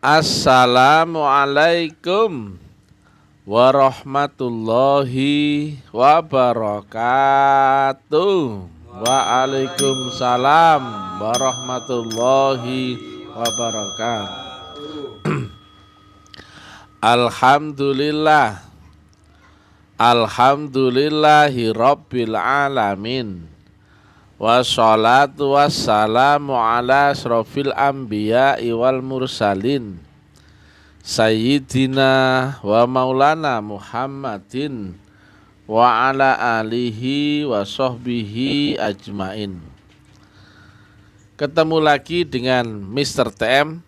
Assalamualaikum warahmatullahi wabarakatuh. Waalaikumsalam warahmatullahi wabarakatuh. Alhamdulillah. Alhamdulillahi rabbil alamin. Wassalatu wassalamu ala asrofil anbiya'i wal mursalin Sayyidina wa maulana Muhammadin wa ala alihi wa sahbihi ajmain. Ketemu lagi dengan Mr. TM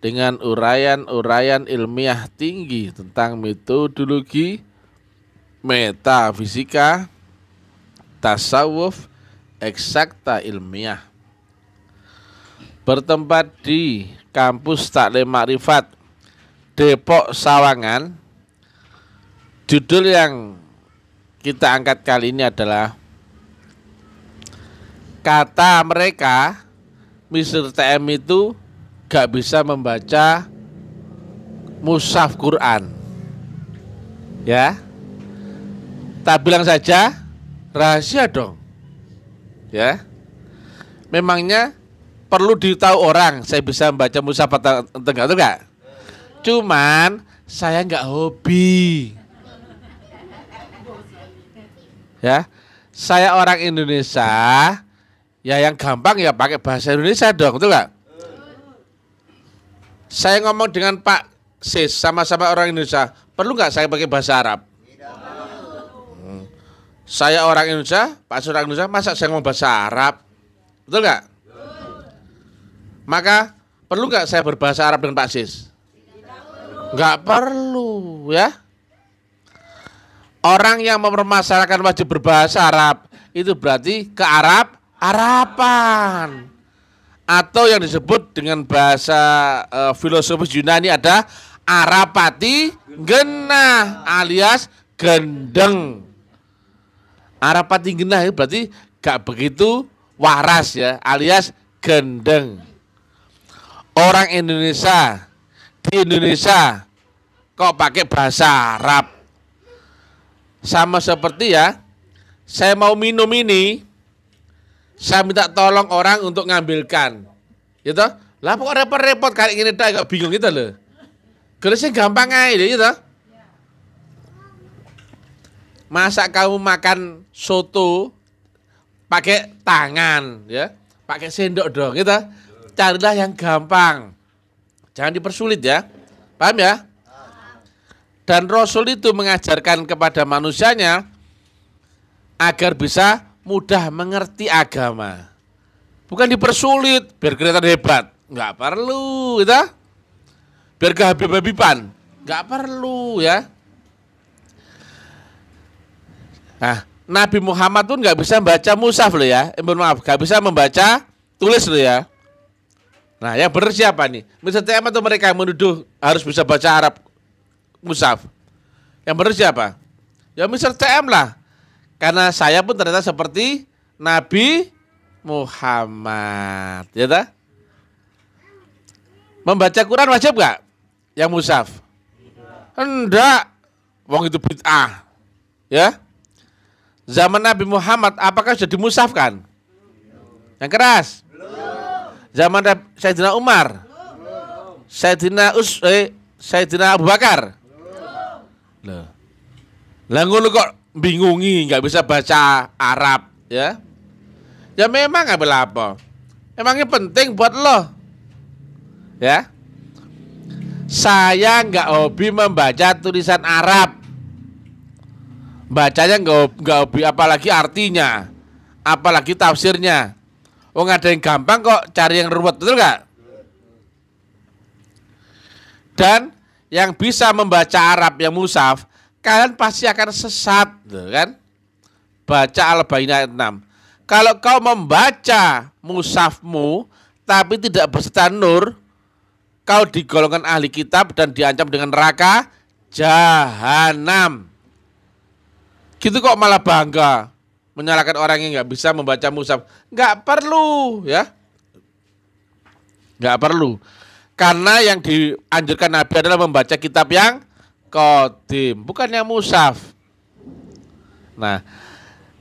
dengan uraian-uraian ilmiah tinggi tentang metodologi, metafisika, tasawuf, eksakta ilmiah. Bertempat di Kampus Taklim Makrifat Depok Sawangan. Judul yang kita angkat kali ini adalah kata mereka Mr. TM itu gak bisa membaca mushaf Quran. Ya, tak bilang saja rahasia dong. Ya, memangnya perlu ditahu orang saya bisa membaca mushaf atau enggak? Cuman saya nggak hobi. Ya, saya orang Indonesia. Ya yang gampang ya pakai bahasa Indonesia dong, betul nggak? Saya ngomong dengan Pak Sis, sama-sama orang Indonesia. Perlu nggak saya pakai bahasa Arab? Saya orang Indonesia, Pak Sis orang Indonesia, masa saya ngomong bahasa Arab? Betul nggak? Maka perlu nggak saya berbahasa Arab dengan Pak Sis? Nggak perlu ya. Orang yang mempermasalahkan wajib berbahasa Arab itu berarti ke Arapan. Atau yang disebut dengan bahasa filosofis Yunani ada Arapati genah alias gendeng. Arapati genah itu berarti gak begitu waras ya, alias gendeng. Orang Indonesia di Indonesia kok pakai bahasa Arab? Sama seperti ya, saya mau minum ini, saya minta tolong orang untuk ngambilkan, gitu. Lah kok repot-repot kayak gini dah, agak bingung gitu loh. Kalau sih gampang aja, gitu. Masa kamu makan soto pakai tangan, ya, pakai sendok dong, gitu. Carilah yang gampang, jangan dipersulit ya, paham ya? Dan Rasul itu mengajarkan kepada manusianya agar bisa mudah mengerti agama, bukan dipersulit biar kelihatan hebat, nggak perlu, gitu. Biar kehabib-habiban, nggak perlu ya. Nah, Nabi Muhammad pun nggak bisa membaca mushaf loh ya. Maaf, nggak bisa membaca tulis loh ya. Nah, yang benar siapa nih? Mr. TM atau mereka yang menuduh harus bisa baca Arab mushaf? Yang benar siapa? Ya Mr. TM lah. Karena saya pun ternyata seperti Nabi Muhammad, ya tak? Membaca Quran wajib nggak? Yang mushaf? Enggak. Wong itu bid'ah. Ya. Zaman Nabi Muhammad apakah sudah dimushafkan? Yang keras. Zaman Sayyidina Umar. Sayyidina Abu Bakar. Loh. Lah ngono kok bingungi nggak bisa baca Arab ya? Ya memang nggak apa. Emangnya penting buat lo? Ya. Saya nggak hobi membaca tulisan Arab. Bacanya nggak hobi, apalagi artinya, apalagi tafsirnya. Oh nggak ada yang gampang kok, cari yang ruwet, betul nggak? Dan yang bisa membaca Arab yang mushaf, kalian pasti akan sesat, kan? Baca Al-Bayyinah ayat 6. Kalau kau membaca mushafmu tapi tidak berserta nur, kau digolongkan ahli kitab dan diancam dengan neraka jahanam. Gitu kok malah bangga menyalahkan orang yang nggak bisa membaca mushaf. Nggak perlu ya, nggak perlu. Karena yang dianjurkan Nabi adalah membaca kitab yang qadim, bukan yang mushaf. Nah,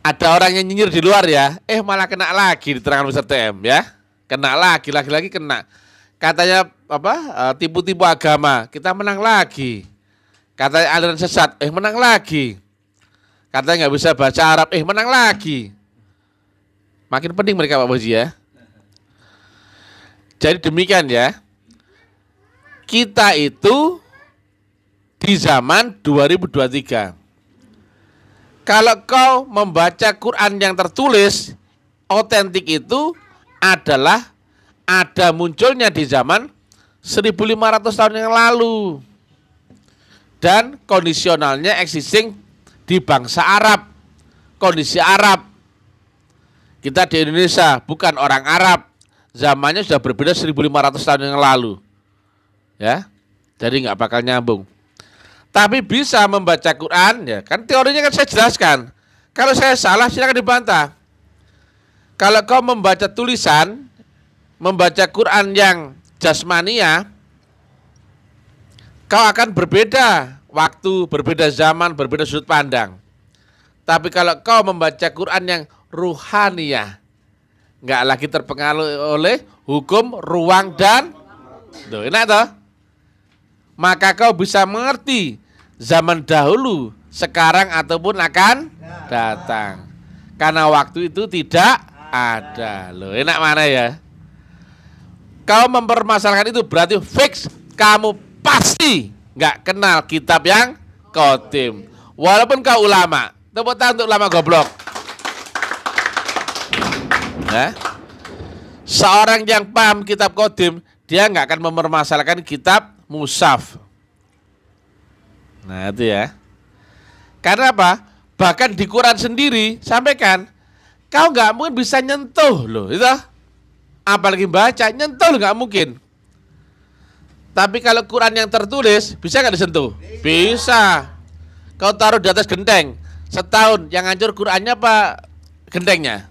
ada orang yang nyinyir di luar ya, malah kena lagi diterangkan Ustaz TM ya. Kena lagi kena. Katanya apa? Tipu-tipu agama, kita menang lagi. Katanya aliran sesat, menang lagi. Katanya nggak bisa baca Arab, menang lagi. Makin penting mereka Pak Boji ya. Jadi demikian ya. Kita itu di zaman 2023. Kalau kau membaca Quran yang tertulis, otentik itu adalah ada munculnya di zaman 1500 tahun yang lalu. Dan kondisionalnya existing di bangsa Arab. Kondisi Arab. Kita di Indonesia bukan orang Arab. Zamannya sudah berbeda 1500 tahun yang lalu. Ya, jadi nggak bakal nyambung. Tapi bisa membaca Quran, ya kan teorinya kan saya jelaskan. Kalau saya salah silakan dibantah. Kalau kau membaca tulisan, membaca Quran yang jasmania, kau akan berbeda waktu, berbeda zaman, berbeda sudut pandang. Tapi kalau kau membaca Quran yang ruhaniyah, nggak lagi terpengaruh oleh hukum ruang dan, tuh, enak toh? Maka kau bisa mengerti zaman dahulu, sekarang ataupun akan datang. Karena waktu itu tidak ada. Loh, enak mana ya? Kau mempermasalahkan itu berarti fix kamu pasti nggak kenal kitab yang qadim. Walaupun kau ulama. Tepuk tangan untuk ulama goblok. Nah, seorang yang paham kitab qadim, dia nggak akan mempermasalahkan kitab mushaf. Nah itu ya. Karena apa? Bahkan di Quran sendiri sampaikan, kau nggak mungkin bisa nyentuh loh, itu. Apalagi baca, nyentuh nggak mungkin. Tapi kalau Quran yang tertulis, bisa nggak disentuh? Bisa. Kau taruh di atas genteng, setahun yang hancur Qurannya apa gentengnya?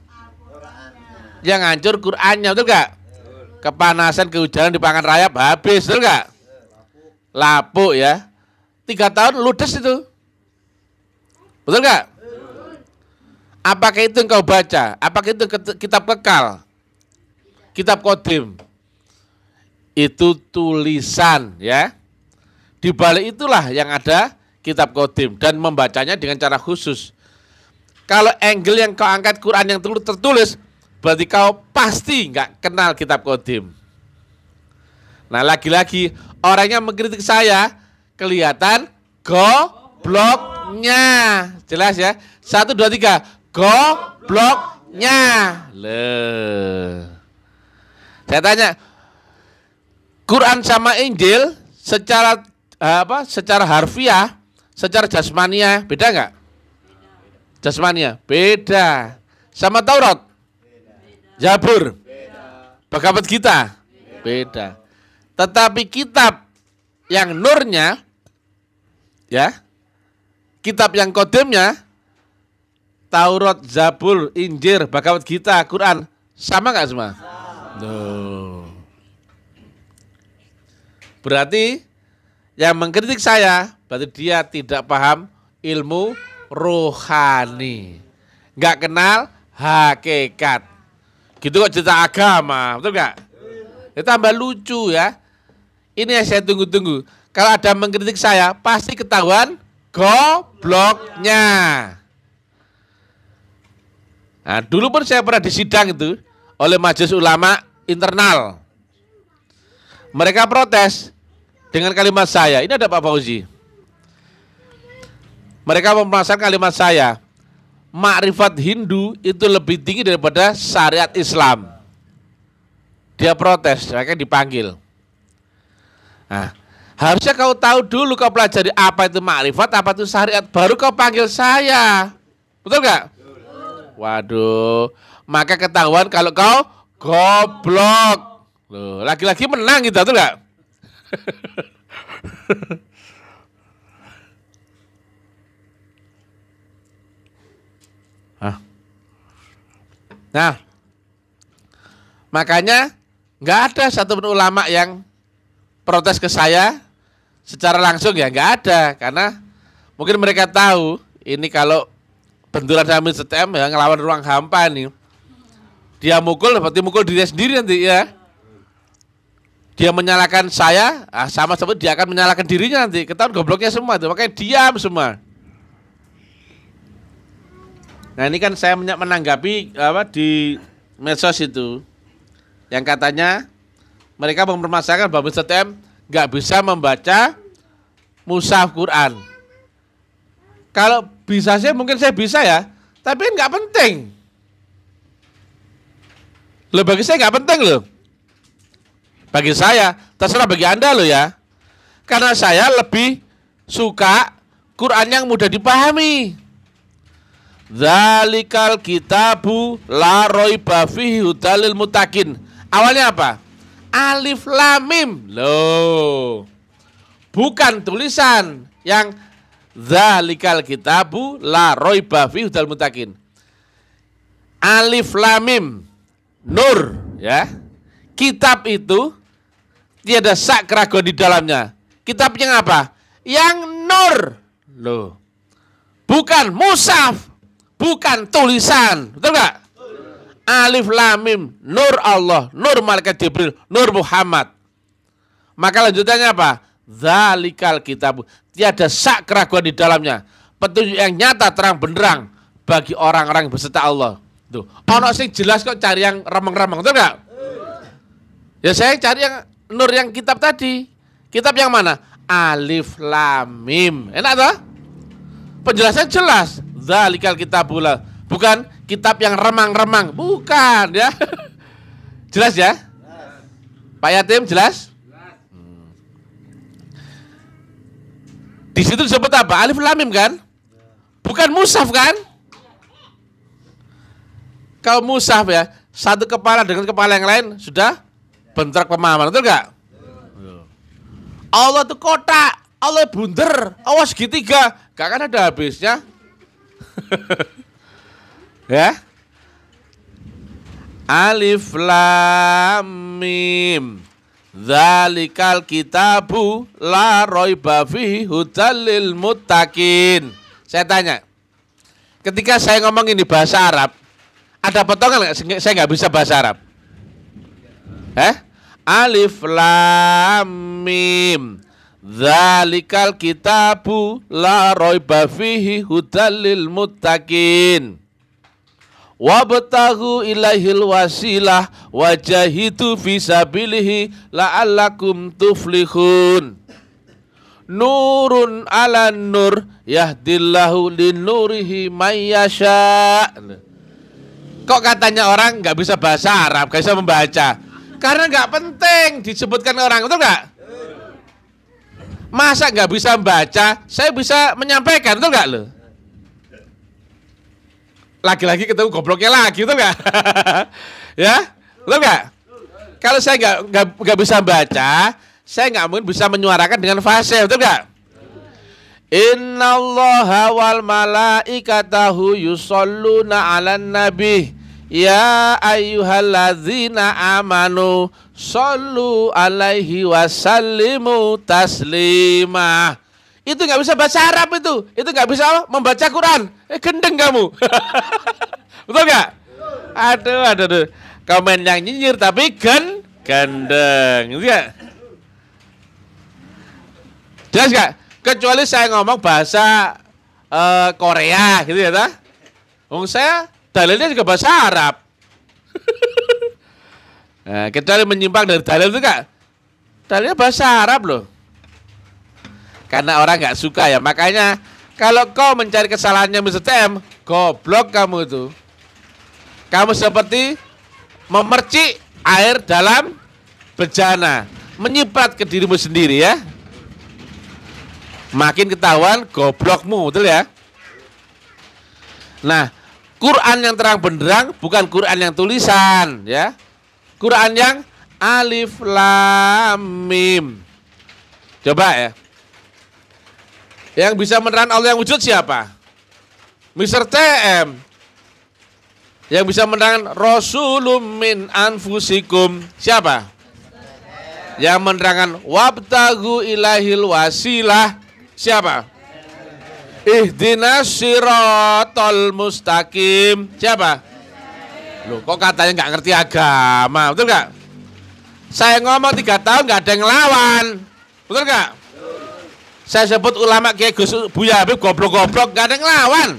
Yang hancur Qurannya, betul nggak? Kepanasan, kehujanan, dipangan rayap, habis, betul nggak? Lapuk ya. 3 tahun ludes itu. Betul nggak? Apakah itu yang kau baca? Apakah itu kitab kekal? Kitab qadim? Itu tulisan ya. Di balik itulah yang ada kitab qadim dan membacanya dengan cara khusus. Kalau angle yang kau angkat Quran yang tertulis, berarti kau pasti nggak kenal kitab qadim. Nah lagi-lagi orang yang mengkritik saya kelihatan gobloknya. Jelas ya? 1, 2, 3. Gobloknya. Loh. Saya tanya, Quran sama Injil secara secara harfiah, secara jasmania beda nggak? Jasmania beda. Sama Taurat? Zabur? Bhagavad Gita? Beda. Tetapi kitab yang nurnya, ya, kitab yang qadimnya, Taurat, Zabur, Injil, Bhagavad Gita, Quran, sama nggak semua? No. Berarti yang mengkritik saya, berarti dia tidak paham ilmu rohani, nggak kenal hakikat. Gitu kok cerita agama, betul nggak? Itu tambah lucu ya. Ini yang saya tunggu-tunggu. Kalau ada mengkritik saya, pasti ketahuan gobloknya. Nah, dulu pun saya pernah disidang itu oleh Majelis Ulama internal. Mereka protes dengan kalimat saya. Ini ada Pak Fauzi. Mereka mempermasalahkan kalimat saya. Makrifat Hindu itu lebih tinggi daripada syariat Islam. Dia protes, mereka dipanggil. Nah, harusnya kau tahu dulu, kau pelajari apa itu makrifat, apa itu syariat, baru kau panggil saya. Betul nggak? Waduh, maka ketahuan kalau kau goblok. Loh, laki-laki menang gitu, betul nggak? Nah, makanya nggak ada satupun ulama yang protes ke saya secara langsung ya nggak ada, karena mungkin mereka tahu ini kalau benturan sama Mr. TM ya ngelawan ruang hampa nih. Dia mukul berarti mukul diri sendiri nanti ya. Dia menyalahkan saya, sama seperti dia akan menyalahkan dirinya nanti. Ketahuan gobloknya semua tuh, makanya diam semua. Nah ini kan saya menanggapi di medsos itu, yang katanya mereka mempermasalahkan bahwa Mr. TM nggak bisa membaca mushaf Quran. Kalau bisa sih mungkin saya bisa ya, tapi nggak penting. Loh bagi saya nggak penting loh. Bagi saya, terserah bagi Anda loh ya. Karena saya lebih suka Quran yang mudah dipahami. Dzalikal kitabu la raiba fihi hudal lil muttaqin. Awalnya apa? Alif lam mim. Loh. Bukan tulisan yang dzalikal kitabu la raiba fihi hudal muttaqin. Alif lam mim. Nur ya. Kitab itu tiada sak keraguan di dalamnya. Kitab yang apa? Yang nur. Loh. Bukan mushaf. Bukan tulisan. Betul nggak? Alif lam mim. Nur Allah. Nur malaikat Jibril. Nur Muhammad. Maka lanjutannya apa? Dzalikal kitab. Tiada sak keraguan di dalamnya. Petunjuk yang nyata terang benderang bagi orang-orang yang berserta Allah. Tuh. Ono sing jelas kok cari yang remeng-remeng. Betul nggak? Ya saya cari yang nur yang kitab tadi. Kitab yang mana? Alif lam mim. Enak toh? Penjelasan jelas. Dzalikal kitabula. Bukan kitab yang remang-remang. Bukan ya. Jelas ya? Pak Yatim jelas? Di situ disebut apa? Alif lam mim kan? Bukan mushaf kan? Kalau mushaf ya, satu kepala dengan kepala yang lain sudah bentrok pemahaman, betul nggak? Allah itu kotak, Allah bunder, Allah segitiga, gak akan ada habisnya. Ya. Alif lam mim. Dzalikal kitabu la raiba fihi hudal lil muttaqin. Saya tanya, ketika saya ngomong ini bahasa Arab, ada potongan nggak? Saya nggak bisa bahasa Arab. Alif lam mim. Dzalikal kitabu la raiba fihi hudal lil muttaqin. Wabtaghu ilaihil wasilah wajahidu fisabilihi la'allakum tuflihun. Nurun ala nur yahdillahu linurihi mayyasha. Kok katanya orang nggak bisa bahasa Arab, nggak bisa membaca? Karena nggak penting disebutkan orang, betul nggak? Masa nggak bisa membaca, saya bisa menyampaikan, betul nggak lo? Lagi-lagi ketemu gobloknya lagi, betul nggak? Ya, betul nggak? Kalau saya nggak bisa baca, saya nggak mungkin bisa menyuarakan dengan fasih, betul nggak? Innallaha wal malaikatahu yusholluna 'alan nabi ya ayyuhalladzina amanu shollu 'alaihi wasallimu taslima. Itu nggak bisa bahasa Arab itu nggak bisa membaca Quran. Gendeng kamu. Betul nggak? Aduh. Komen yang nyinyir tapi gendeng. Gitu ya? Jelas nggak? Kecuali saya ngomong bahasa Korea gitu ya, ta? Saya dalilnya juga bahasa Arab. Nah, kecuali menyimpang dari dalil itu nggak? Dalilnya bahasa Arab loh. Karena orang nggak suka ya, makanya kalau kau mencari kesalahannya Mr. TM, goblok kamu itu. Kamu seperti memercik air dalam bejana, menyiprat ke dirimu sendiri ya. Makin ketahuan goblokmu, betul ya? Nah, Quran yang terang benderang bukan Quran yang tulisan ya. Quran yang alif lam mim. Coba ya. Yang bisa menerang Allah yang wujud siapa? Mr. TM. Yang bisa menerang Rasulum min anfusikum siapa? Yang menerangkan wabtagu ilahil wasilah siapa? Ihdinas siratal mustaqim siapa? Loh kok katanya nggak ngerti agama, betul nggak? Saya ngomong 3 tahun nggak ada yang ngelawan, betul nggak? Saya sebut ulama kayak Gus Buya Habib goblok-goblok nggak ada yang ngelawan.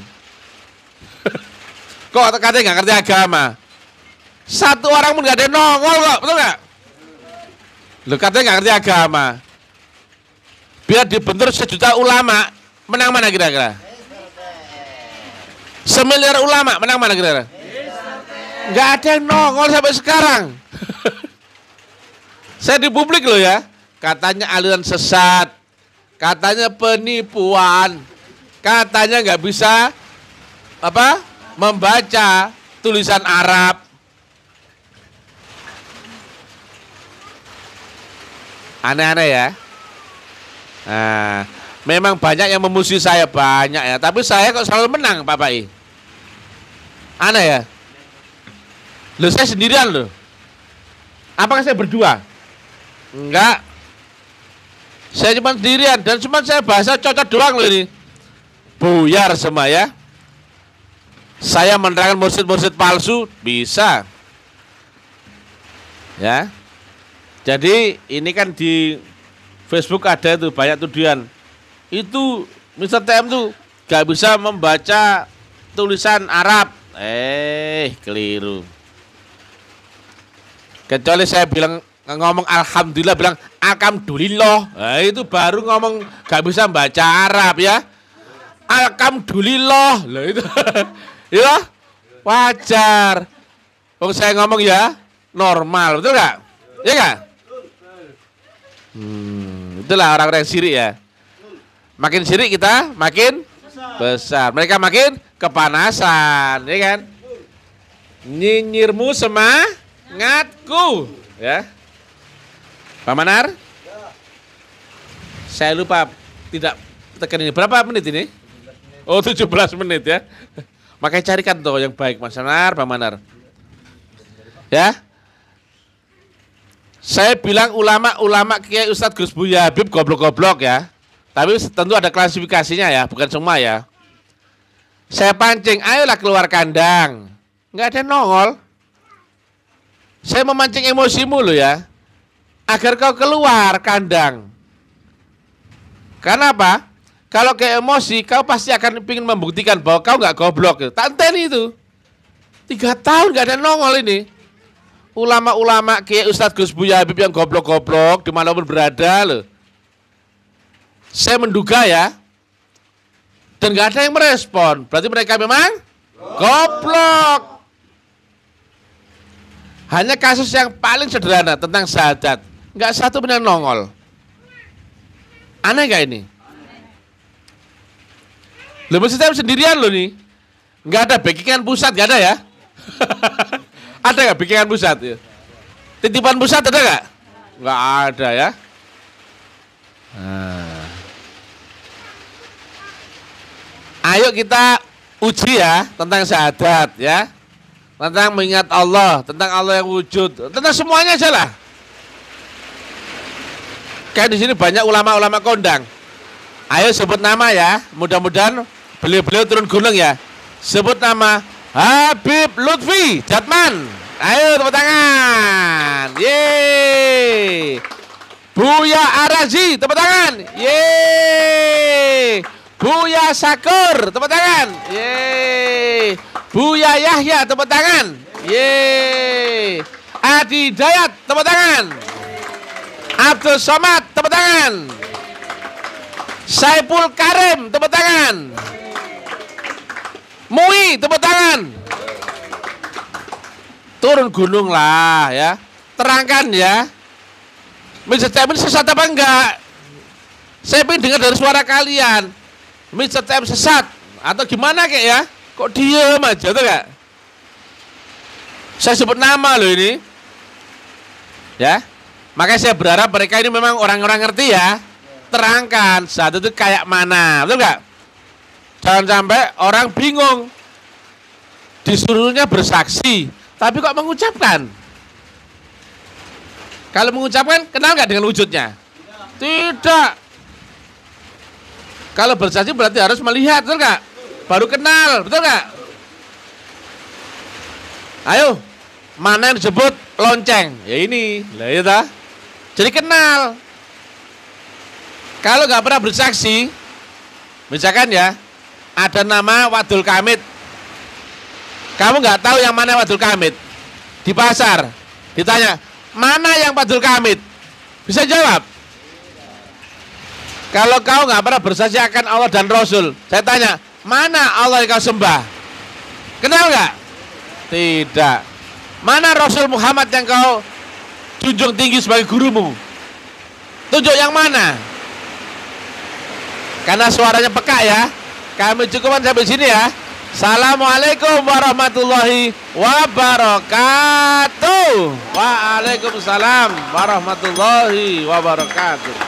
Kok katanya nggak ngerti agama? Satu orang pun nggak ada yang nongol kok, betul nggak? Loh katanya nggak ngerti agama. Biar dibentur 1 juta ulama, menang mana kira-kira? 1 miliar ulama, menang mana kira-kira? Nggak ada yang nongol sampai sekarang. Saya di publik loh ya, katanya aliran sesat, katanya penipuan, katanya nggak bisa membaca tulisan Arab. Aneh-aneh ya. Nah, memang banyak yang memusuhi saya banyak ya, tapi saya kok selalu menang Pak Pai. Aneh ya. Loh saya sendirian loh. Apakah saya berdua? Enggak. Saya cuma sendirian dan cuma saya bahasa cocok doang loh ini. Buyar semua ya. Saya menerangkan mursyid-mursyid palsu bisa. Ya. Jadi ini kan di Facebook ada itu banyak tuduhan. Itu Mr. TM tuh gak bisa membaca tulisan Arab. Keliru. Kecuali saya bilang ngomong alhamdulillah, bilang alhamdulillah. Nah, itu baru ngomong gak bisa baca Arab ya. Alhamdulillah. Lah itu. Ya, wajar. Wong saya ngomong ya normal, betul enggak? Ya enggak? Itulah orang-orang yang sirik ya. Makin sirik kita makin besar. Mereka makin kepanasan, ya kan? Nyinyirmu semangatku, ya. Pak Manar? Saya lupa tidak tekan ini. Berapa menit ini? Oh, 17 menit ya. Makanya carikan tuh yang baik, Mas Manar, Pak Manar. Ya. Saya bilang ulama kayak Ustadz Gus Buya Habib goblok-goblok ya. Tapi tentu ada klasifikasinya ya, bukan semua ya. Saya pancing, ayolah keluar kandang. Nggak ada nongol. Saya memancing emosimu loh ya. Agar kau keluar kandang. Karena apa? Kalau kayak emosi, kau pasti akan ingin membuktikan bahwa kau nggak goblok. Tanteni itu. 3 tahun nggak ada nongol ini. Ulama-ulama kayak Ustadz Gus Buya Habib yang goblok-goblok dimanapun berada loh. Saya menduga ya. Dan nggak ada yang merespon. Berarti mereka memang goblok. Hanya kasus yang paling sederhana tentang syahadat. Nggak satu pun yang nongol. Aneh nggak ini? Loh mesti saya sendirian loh nih. Nggak ada backingan pusat, nggak ada ya? Ada nggak backingan pusat? Ya? Titipan pusat ada nggak? Nggak ada ya. Nah. Ayo kita uji ya tentang syahadat ya. Tentang mengingat Allah, tentang Allah yang wujud, tentang semuanya aja lah. Kayak di sini banyak ulama-ulama kondang. Ayo sebut nama ya. Mudah-mudahan beliau-beliau turun gunung ya. Sebut nama Habib Lutfi Jatman. Ayo tepuk tangan. Yeay. Buya Arazi, tepuk tangan. Yeay. Buya Sakur, tepuk tangan. Yeay. Buya Yahya, tepuk tangan. Yeay. Adi Dayat, tepuk tangan. Abdul Somad, tepuk tangan. Saiful Karim, tepuk tangan. Mui, tepuk tangan. Turun gunung lah ya. Terangkan ya. Mr. TM ini sesat apa enggak? Saya ingin dengar dari suara kalian. Mr. TM sesat atau gimana kayak ya? Kok diem aja tuh enggak? Saya sebut nama loh ini. Ya. Makanya saya berharap mereka ini memang orang-orang ngerti ya. Terangkan saat itu kayak mana, betul enggak? Jangan sampai orang bingung. Disuruhnya bersaksi, tapi kok mengucapkan? Kalau mengucapkan, kenal nggak dengan wujudnya? Tidak. Kalau bersaksi berarti harus melihat, betul nggak? Baru kenal, betul nggak? Ayo, mana yang disebut lonceng? Ya ini, lah ya ta. Jadi kenal. Kalau nggak pernah bersaksi, misalkan ya, ada nama Wadul Kamit. Kamu nggak tahu yang mana Wadul Kamit. Di pasar, ditanya, mana yang Wadul Kamit? Bisa jawab? Kalau kau nggak pernah bersaksi akan Allah dan Rasul, saya tanya, mana Allah yang kau sembah? Kenal nggak? Tidak. Mana Rasul Muhammad yang kau junjung tinggi sebagai gurumu? Tunjuk yang mana? Karena suaranya peka ya. Kami cukupan sampai sini ya. Assalamualaikum warahmatullahi wabarakatuh. Waalaikumsalam warahmatullahi wabarakatuh.